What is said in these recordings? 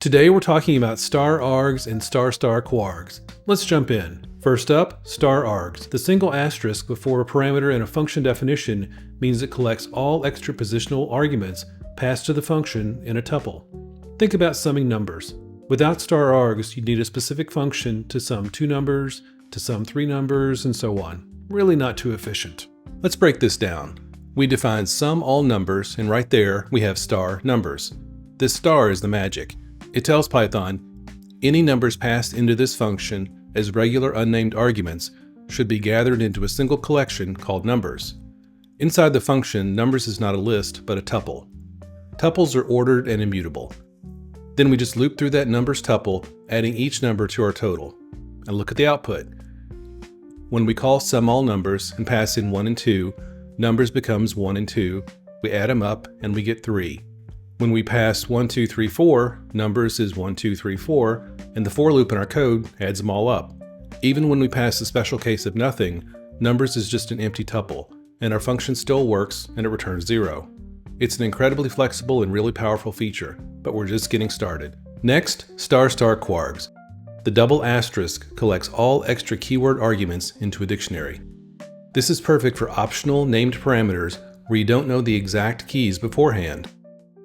Today we're talking about Starargs and kwargs. Let's jump in. First up, Starargs. The single asterisk before a parameter in a function definition means it collects all extra positional arguments passed to the function in a tuple. Think about summing numbers. Without Starargs, you'd need a specific function to sum 2 numbers, to sum 3 numbers, and so on. Really not too efficient. Let's break this down. We define sum all numbers, and right there we have star numbers. This star is the magic. It tells Python, any numbers passed into this function as regular unnamed arguments should be gathered into a single collection called numbers. Inside the function, numbers is not a list, but a tuple. Tuples are ordered and immutable. Then we just loop through that numbers tuple, adding each number to our total. And look at the output. When we call sum all numbers and pass in 1 and 2, numbers becomes 1 and 2, we add them up, and we get 3. When we pass 1, 2, 3, 4, numbers is 1, 2, 3, 4, and the for loop in our code adds them all up. Even when we pass the special case of nothing, numbers is just an empty tuple, and our function still works and it returns 0. It's an incredibly flexible and really powerful feature, but we're just getting started. Next, kwargs. The double asterisk collects all extra keyword arguments into a dictionary. This is perfect for optional named parameters where you don't know the exact keys beforehand.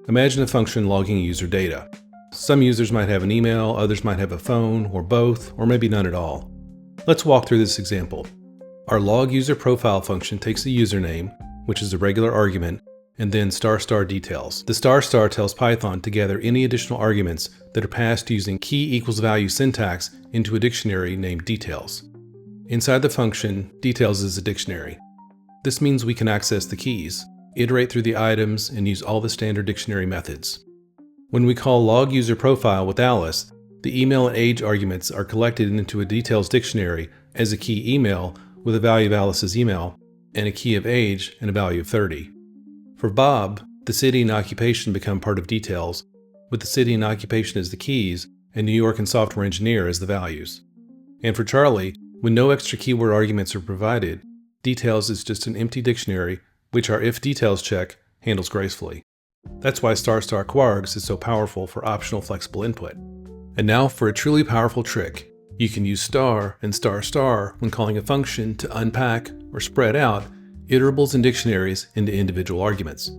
Imagine a function logging user data. Some users might have an email, others might have a phone, or both, or maybe none at all. Let's walk through this example. Our log user profile function takes the username, which is a regular argument, and then ** details. The ** tells Python to gather any additional arguments that are passed using key equals value syntax into a dictionary named details. Inside the function, details is a dictionary. This means we can access the keys, iterate through the items, and use all the standard dictionary methods. When we call log user profile with Alice, the email and age arguments are collected into a details dictionary as a key email with a value of Alice's email, and a key of age and a value of 30. For Bob, the city and occupation become part of details, with the city and occupation as the keys, and New York and software engineer as the values. And for Charlie, when no extra keyword arguments are provided, details is just an empty dictionary which our if details check handles gracefully. That's why kwargs is so powerful for optional flexible input. And now for a truly powerful trick. You can use star and ** when calling a function to unpack or spread out iterables and dictionaries into individual arguments.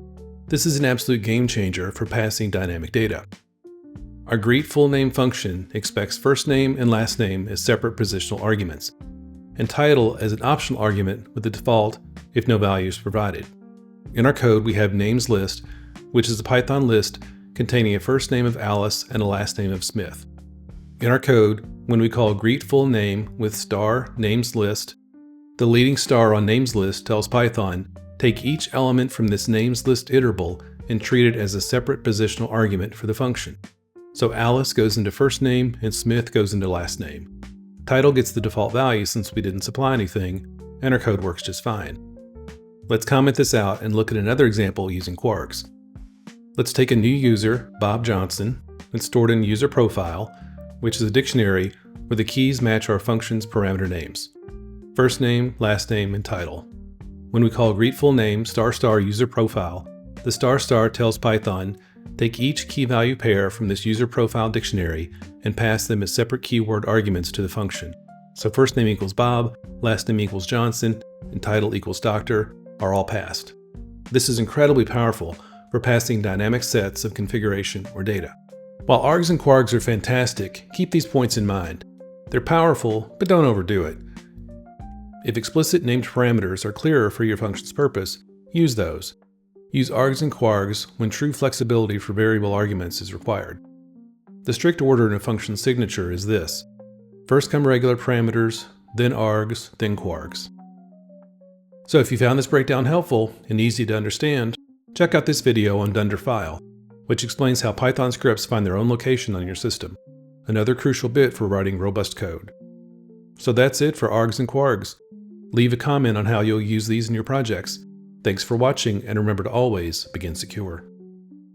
This is an absolute game changer for passing dynamic data. Our greet full name function expects first name and last name as separate positional arguments, and title as an optional argument with the default if no value is provided. In our code, we have names list, which is a Python list containing a first name of Alice and a last name of Smith. In our code, when we call greet full name with * names list, the leading star on names list tells Python, take each element from this names list iterable and treat it as a separate positional argument for the function. So Alice goes into first name and Smith goes into last name. Title gets the default value since we didn't supply anything, and our code works just fine. Let's comment this out and look at another example using kwargs. Let's take a new user, Bob Johnson, and store it in user profile, which is a dictionary where the keys match our function's parameter names. First name, last name, and title. When we call greet full name ** user profile, the ** tells Python, take each key value pair from this user profile dictionary and pass them as separate keyword arguments to the function. So first name equals Bob, last name equals Johnson, and title equals doctor are all passed. This is incredibly powerful for passing dynamic sets of configuration or data. While args and kwargs are fantastic, keep these points in mind. They're powerful, but don't overdo it. If explicit named parameters are clearer for your function's purpose, use those. Use args and kwargs when true flexibility for variable arguments is required. The strict order in a function's signature is this: first come regular parameters, then args, then kwargs. So if you found this breakdown helpful and easy to understand, check out this video on _file, which explains how Python scripts find their own location on your system, another crucial bit for writing robust code. So that's it for args and kwargs. Leave a comment on how you'll use these in your projects. Thanks for watching, and remember to always begin secure.